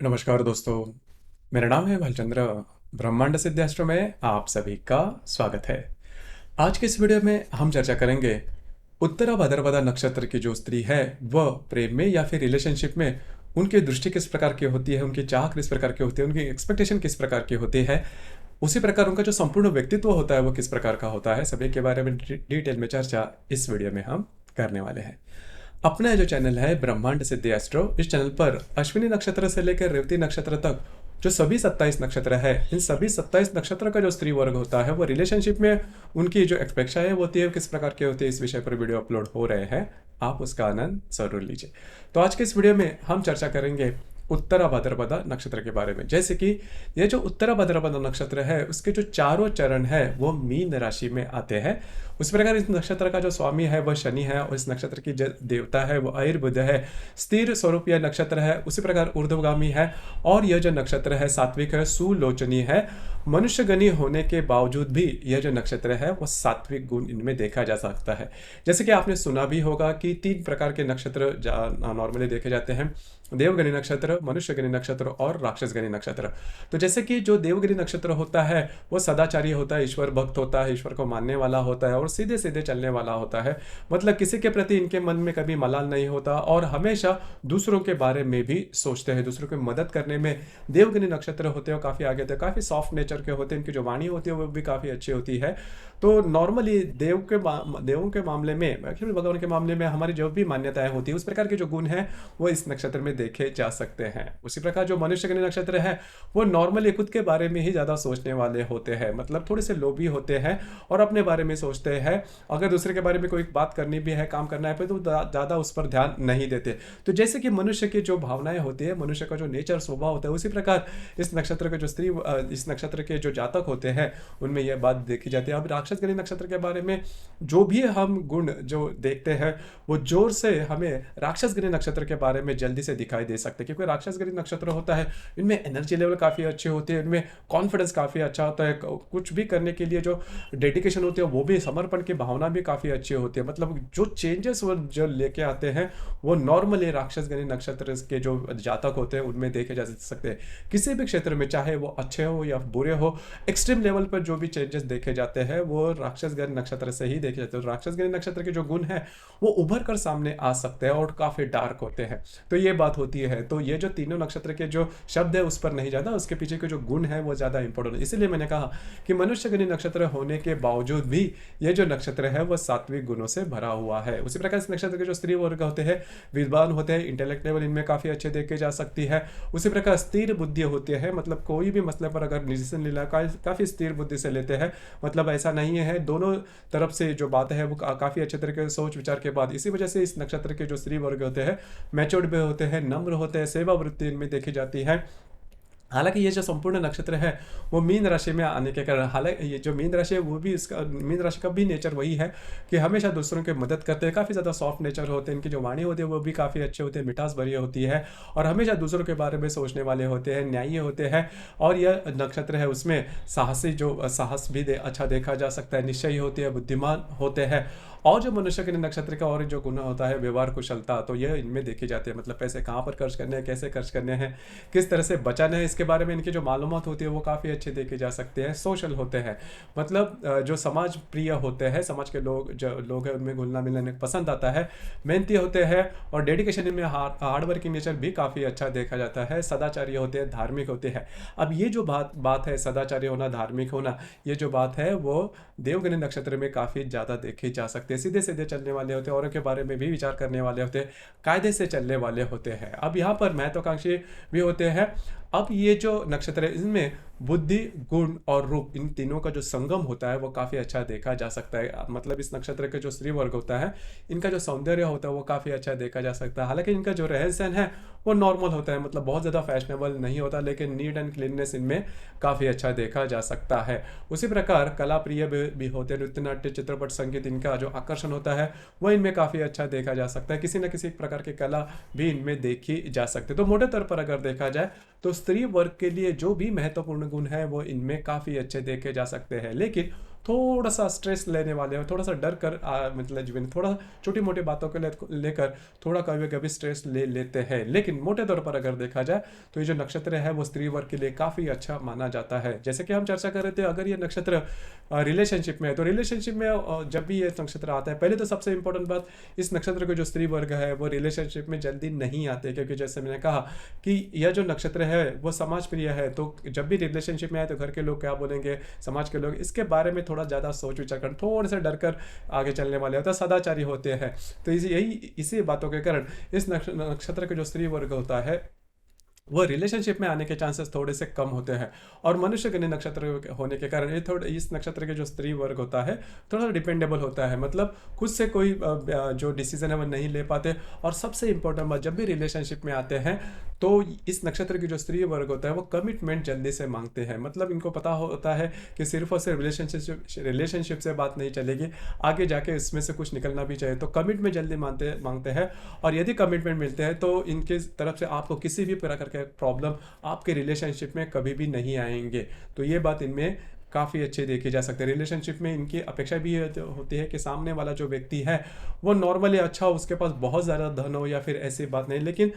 नमस्कार दोस्तों, मेरा नाम है भालचंद्र। ब्रह्मांड सिद्धाश्रम में आप सभी का स्वागत है। आज के इस वीडियो में हम चर्चा करेंगे उत्तरा भाद्रपदा नक्षत्र की जो स्त्री है वह प्रेम में या फिर रिलेशनशिप में उनकी दृष्टि किस प्रकार की होती है, उनकी चाह किस प्रकार की होती है, उनकी एक्सपेक्टेशन किस प्रकार की होती है, उसी प्रकार उनका जो संपूर्ण व्यक्तित्व होता है वो किस प्रकार का होता है, सभी के बारे में डिटेल में चर्चा इस वीडियो में हम करने वाले हैं। अपना जो चैनल है ब्रह्मांड सिद्धि एस्ट्रो, इस चैनल पर अश्विनी नक्षत्र से लेकर रेवती नक्षत्र तक जो सभी 27 नक्षत्र है, इन सभी 27 नक्षत्र का जो स्त्री वर्ग होता है वो रिलेशनशिप में उनकी जो एक्सपेक्टेशन है होती है किस प्रकार की होती है, इस विषय पर वीडियो अपलोड हो रहे हैं, आप उसका आनंद जरूर लीजिए। तो आज के इस वीडियो में हम चर्चा करेंगे उत्तरा भाद्रपदा नक्षत्र के बारे में। जैसे कि ये जो उत्तरा भाद्रपदा नक्षत्र है उसके जो चारों चरण है वो मीन राशि में आते हैं। उस प्रकार इस नक्षत्र का जो स्वामी है वह शनि है और इस नक्षत्र की जो देवता है वो आयुर्बुध है, स्थिर स्वरूप यह नक्षत्र है। उसी प्रकार ऊर्ध्वगामी है और यह जो नक्षत्र है सात्विक है, सुलोचनी है। मनुष्यगणी होने के बावजूद भी यह जो नक्षत्र है वो सात्विक गुण इनमें देखा जा सकता है। जैसे कि आपने सुना भी होगा कि 3 प्रकार के नक्षत्र नॉर्मली देखे जाते हैं, देवगनी नक्षत्र, मनुष्यगनी नक्षत्र और राक्षसगनी नक्षत्र। तो जैसे कि जो देवगनी नक्षत्र होता है वो सदाचारी होता है, ईश्वर भक्त होता है, ईश्वर को मानने वाला होता है और सीधे सीधे चलने वाला होता है। मतलब किसी के प्रति इनके मन में कभी मलाल नहीं होता और हमेशा दूसरों के बारे में भी सोचते हैं, दूसरों की मदद करने में देवगनी नक्षत्र होते हैं काफ़ी आगे थे, काफ़ी सॉफ्ट नेचर के होते हैं, इनकी जो वाणी होती है वो भी काफ़ी अच्छी होती है। तो नॉर्मली देवों के मामले में, भगवान के मामले में हमारी जो भी मान्यताएं होती है उस प्रकार के जो गुण हैं वो इस नक्षत्र में देखे जा सकते हैं। उसी प्रकार जो मनुष्यगनी नक्षत्र है वो नॉर्मली खुद के बारे में ही ज़्यादा सोचने वाले होते हैं, मतलब थोड़े से लोभी होते हैं और अपने बारे में सोचते हैं। अगर दूसरे के बारे में कोई बात करनी भी है, काम करना है तो ज़्यादा उस पर ध्यान नहीं देते। तो जैसे कि मनुष्य की जो भावनाएं होती है, मनुष्य का जो नेचर स्वभाव होता है, उसी प्रकार इस नक्षत्र के जो स्त्री इस नक्षत्र के जो जातक होते हैं उनमें यह बात देखी जाती है। अब राक्षसगनी नक्षत्र के बारे में जो भी हम गुण जो देखते हैं वो जोर से हमें राक्षसगनी नक्षत्र के बारे में जल्दी से दिखाई दे सकते हैं, क्योंकि राक्षसगनी नक्षत्र होता है इनमें एनर्जी लेवल काफ़ी अच्छी होती है, इनमें कॉन्फिडेंस काफ़ी अच्छा होता है, कुछ भी करने के लिए जो डेडिकेशन होती है वो भी, समर्पण की भावना भी काफ़ी अच्छी होती है। मतलब जो चेंजेस वो जो लेके आते हैं वो नॉर्मली राक्षसगनी नक्षत्र के जो जातक होते हैं उनमें देखे जा सकते हैं। किसी भी क्षेत्र में चाहे वो अच्छे हो या बुरे हो, एक्सट्रीम लेवल पर जो भी चेंजेस देखे जाते हैं वो राक्षसगनी नक्षत्र से ही देखे जाते हैं। राक्षसगनी नक्षत्र के जो गुण है वो उभर कर सामने आ सकते हैं और काफ़ी डार्क होते हैं। तो ये बात होती है। तो ये जो तीनों नक्षत्र के जो शब्द है उस पर नहीं जाता, उसके पीछे के जो गुण है वो ज़्यादा इंपॉर्टेंट है। इसीलिए मैंने कहा कि मनुष्यगनी नक्षत्र होने के बावजूद भी ये जो नक्षत्र है वो सात्विक गुणों से भरा हुआ है। उसी प्रकार इस नक्षत्र के जो स्त्री वर्ग होते हैं विद्वान होते हैं, इंटेलेक्ट लेवल इनमें काफ़ी अच्छे देखे जा सकती है। उसी प्रकार स्थिर बुद्धि होती है, मतलब कोई भी मसले पर अगर डिसीजन लेना काफ़ी स्थिर बुद्धि से लेते हैं। मतलब ऐसा नहीं है, दोनों तरफ से जो बात है वो काफ़ी अच्छे तरीके से सोच विचार के बाद, इसी वजह से इस नक्षत्र के जो स्त्री वर्ग होते हैं मैच्योर्ड भी होते हैं, नम्र होते हैं, सेवा वृत्ति इनमें देखी जाती है। हालांकि ये जो संपूर्ण नक्षत्र है वो मीन राशि में आने के कारण, हालांकि ये जो मीन राशि है वो भी, इसका मीन राशि का भी नेचर वही है कि हमेशा दूसरों की मदद करते हैं, काफ़ी ज़्यादा सॉफ्ट नेचर होते हैं, इनकी जो वाणी होती है वो भी काफ़ी अच्छे होते हैं, मिठास भरी होती है और हमेशा दूसरों के बारे में सोचने वाले होते हैं, न्यायी होते हैं। और यह नक्षत्र है उसमें साहसी जो साहस भी अच्छा देखा जा सकता है, निश्चयी होती है, बुद्धिमान होते हैं। और जो मनुष्य के नक्षत्र का और जो गुण होता है व्यवहार कुशलता, तो यह इनमें देखी जाती है। मतलब पैसे कहाँ पर खर्च करने हैं, कैसे खर्च करने हैं, किस तरह से बचाना है, इसके बारे में इनकी जो मालूमात होती है वो काफ़ी अच्छे देखे जा सकते हैं। सोशल होते हैं, मतलब जो समाज प्रिय होते हैं, समाज के जो लोग हैं उनमें घुलना मिलना पसंद आता है, मेहनती होते हैं और डेडिकेशन इनमें हार्ड वर्किंग नेचर भी काफ़ी अच्छा देखा जाता है। सदाचारी होते हैं, धार्मिक होते हैं। अब ये जो बात है सदाचारी होना, धार्मिक होना, ये जो बात है वो देवगनी नक्षत्र में काफ़ी ज़्यादा देखी जा सकती है। सीधे सीधे चलने वाले होते हैं, औरों के बारे में भी विचार करने वाले होते हैं, कायदे से चलने वाले होते हैं। अब यहाँ पर महत्वाकांक्षी भी होते हैं। अब ये जो नक्षत्र है इसमें बुद्धि, गुण और रूप, इन तीनों का जो संगम होता है वो काफ़ी अच्छा देखा जा सकता है। मतलब इस नक्षत्र के जो स्त्री वर्ग होता है इनका जो सौंदर्य होता है वो काफ़ी अच्छा देखा जा सकता है। हालांकि इनका जो रहन सहन है वो नॉर्मल होता है, मतलब बहुत ज़्यादा फैशनेबल नहीं होता, लेकिन नीट एंड क्लीननेस इनमें काफ़ी अच्छा देखा जा सकता है। उसी प्रकार कला प्रिय भी होते हैं, नृत्य नाट्य चित्रपट संगीत, इनका जो आकर्षण होता है वो इनमें काफ़ी अच्छा देखा जा सकता है। किसी न किसी प्रकार की कला भी इनमें देखी जा सकती है। तो मोटे तौर पर अगर देखा जाए तो स्त्री वर्ग के लिए जो भी महत्वपूर्ण गुण है वो इनमें काफ़ी अच्छे देखे जा सकते हैं। लेकिन थोड़ा सा स्ट्रेस लेने वाले हैं, थोड़ा सा डर कर मतलब जीवन थोड़ा छोटी मोटी बातों को लेकर थोड़ा कभी कभी स्ट्रेस ले लेते हैं। लेकिन मोटे तौर पर अगर देखा जाए तो ये जो नक्षत्र है वो स्त्री वर्ग के लिए काफ़ी अच्छा माना जाता है। जैसे कि हम चर्चा कर रहे थे, अगर ये नक्षत्र रिलेशनशिप में है तो रिलेशनशिप में जब भी ये नक्षत्र आता है, पहले तो सबसे इंपॉर्टेंट बात, इस नक्षत्र के जो स्त्री वर्ग है वो रिलेशनशिप में जल्दी नहीं आते, क्योंकि जैसे मैंने कहा कि यह जो नक्षत्र है वो समाज प्रिय है। तो जब भी रिलेशनशिप में आए तो घर के लोग क्या बोलेंगे, समाज के लोग, इसके बारे में थोड़ा ज़्यादा सोच विचार कर थोड़े से डर कर आगे चलने वाले होते हैं, सदाचारी होते हैं। तो इसी बातों के कारण इस नक्षत्र के जो स्त्री वर्ग होता है वो रिलेशनशिप में आने के चांसेस थोड़े से कम होते हैं। और मनुष्य के नक्षत्र होने के कारण ये थोड़े इस नक्षत्र के जो स्त्री वर्ग होता है थोड़ा डिपेंडेबल होता है, मतलब खुद से कोई जो डिसीजन है वो नहीं ले पाते। और सबसे इंपॉर्टेंट बात, जब भी रिलेशनशिप में आते हैं तो इस नक्षत्र की जो स्त्री वर्ग होता है वो कमिटमेंट जल्दी से मांगते हैं। मतलब इनको पता होता है कि सिर्फ और सिर्फ रिलेशनशिप से बात नहीं चलेगी, आगे जाके इसमें से कुछ निकलना भी चाहिए। तो कमिटमेंट जल्दी मांगते हैं, और यदि कमिटमेंट मिलते हैं तो इनके तरफ से आपको किसी भी प्रकार के प्रॉब्लम आपके रिलेशनशिप में कभी भी नहीं आएंगे। तो ये बात इनमें काफ़ी अच्छे देखी जा सकते हैं। रिलेशनशिप में इनकी अपेक्षा भी होती है कि सामने वाला जो व्यक्ति है वो नॉर्मली अच्छा हो, उसके पास बहुत ज़्यादा धन हो या फिर ऐसी बात नहीं, लेकिन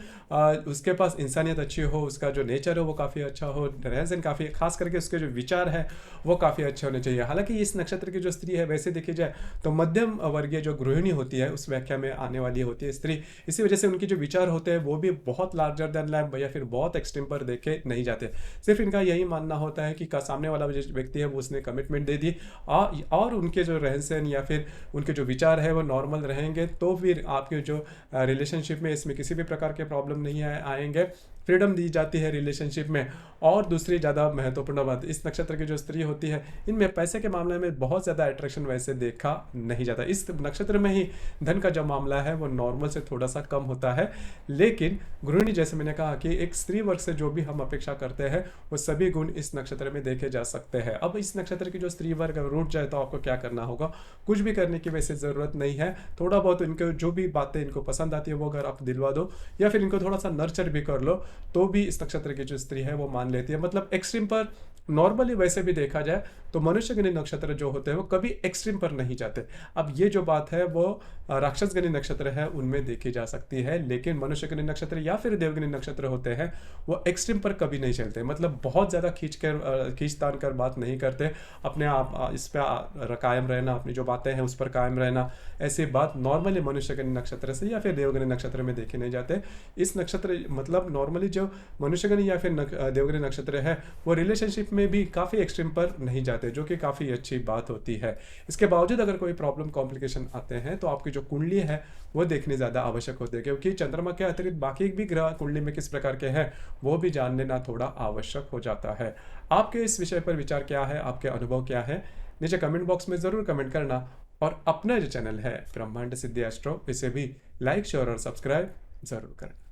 उसके पास इंसानियत अच्छी हो, उसका जो नेचर है वो काफ़ी अच्छा हो, रहन सहन काफ़ी, खास करके उसके जो विचार है वो काफ़ी अच्छे होने चाहिए। हालांकि इस नक्षत्र की जो स्त्री है वैसे देखी जाए तो मध्यम वर्गीय जो गृहिणी होती है उस व्याख्या में आने वाली होती है स्त्री। इसी वजह से उनके जो विचार होते हैं वो भी बहुत लार्जर देन लाइफ या फिर बहुत एक्सट्रीम पर देखे नहीं जाते। सिर्फ इनका यही मानना होता है कि सामने वाला जो व्यक्ति है वो उसने कमिटमेंट दे दी और उनके जो रहन सहन या फिर उनके जो विचार है वो नॉर्मल रहेंगे तो फिर आपके जो रिलेशनशिप में इसमें किसी भी प्रकार के प्रॉब्लम नहीं आएंगे, फ्रीडम दी जाती है रिलेशनशिप में। और दूसरी ज़्यादा महत्वपूर्ण बात, इस नक्षत्र की जो स्त्री होती है इनमें पैसे के मामले में बहुत ज़्यादा अट्रैक्शन वैसे देखा नहीं जाता। इस नक्षत्र में ही धन का जो मामला है वो नॉर्मल से थोड़ा सा कम होता है। लेकिन गृहिणी, जैसे मैंने कहा कि एक स्त्री वर्ग से जो भी हम अपेक्षा करते हैं वो सभी गुण इस नक्षत्र में देखे जा सकते हैं। अब इस नक्षत्र की जो स्त्री वर्ग रूठ जाए तो आपको क्या करना होगा, कुछ भी करने की वैसे ज़रूरत नहीं है। थोड़ा बहुत इनको जो भी बातें इनको पसंद आती है वो अगर आप दिलवा दो या फिर इनको थोड़ा सा नर्चर भी कर लो तो भी इस नक्षत्र की जो स्त्री है वो मान लेती है। मतलब एक्सट्रीम पर नॉर्मली वैसे भी देखा जाए तो मनुष्यगणी नक्षत्र जो होते हैं वो कभी एक्सट्रीम पर नहीं जाते। अब ये जो बात है वो राक्षसगणी नक्षत्र है उनमें देखी जा सकती है, लेकिन मनुष्यगणी नक्षत्र या फिर देवगणी नक्षत्र होते हैं वो एक्सट्रीम पर कभी नहीं चलते। मतलब बहुत ज़्यादा खींचतान कर बात नहीं करते, अपने आप इस पर कायम रहना, अपनी जो बातें हैं उस पर कायम रहना, ऐसी बात नॉर्मली मनुष्यगणी नक्षत्र से या फिर देवगणी नक्षत्र में देखे नहीं जाते। इस नक्षत्र मतलब नॉर्मली जो मनुष्यगणी या फिर देवगणी नक्षत्र है वो रिलेशनशिप में भी काफ़ी एक्सट्रीम पर नहीं जाते, जो कि काफ़ी अच्छी बात होती है। इसके बावजूद अगर कोई प्रॉब्लम कॉम्प्लिकेशन आते हैं तो आपकी जो कुंडली है वो देखनी ज़्यादा आवश्यक होती है, क्योंकि चंद्रमा के अतिरिक्त बाकी भी ग्रह कुंडली में किस प्रकार के हैं वो भी जान लेना थोड़ा आवश्यक हो जाता है। आपके इस विषय पर विचार क्या है, आपके अनुभव क्या है, नीचे कमेंट बॉक्स में ज़रूर कमेंट करना। और अपना जो चैनल है ब्रह्मांड सिद्धि एस्ट्रो, इसे भी लाइक शेयर और सब्सक्राइब ज़रूर करना।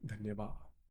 धन्यवाद।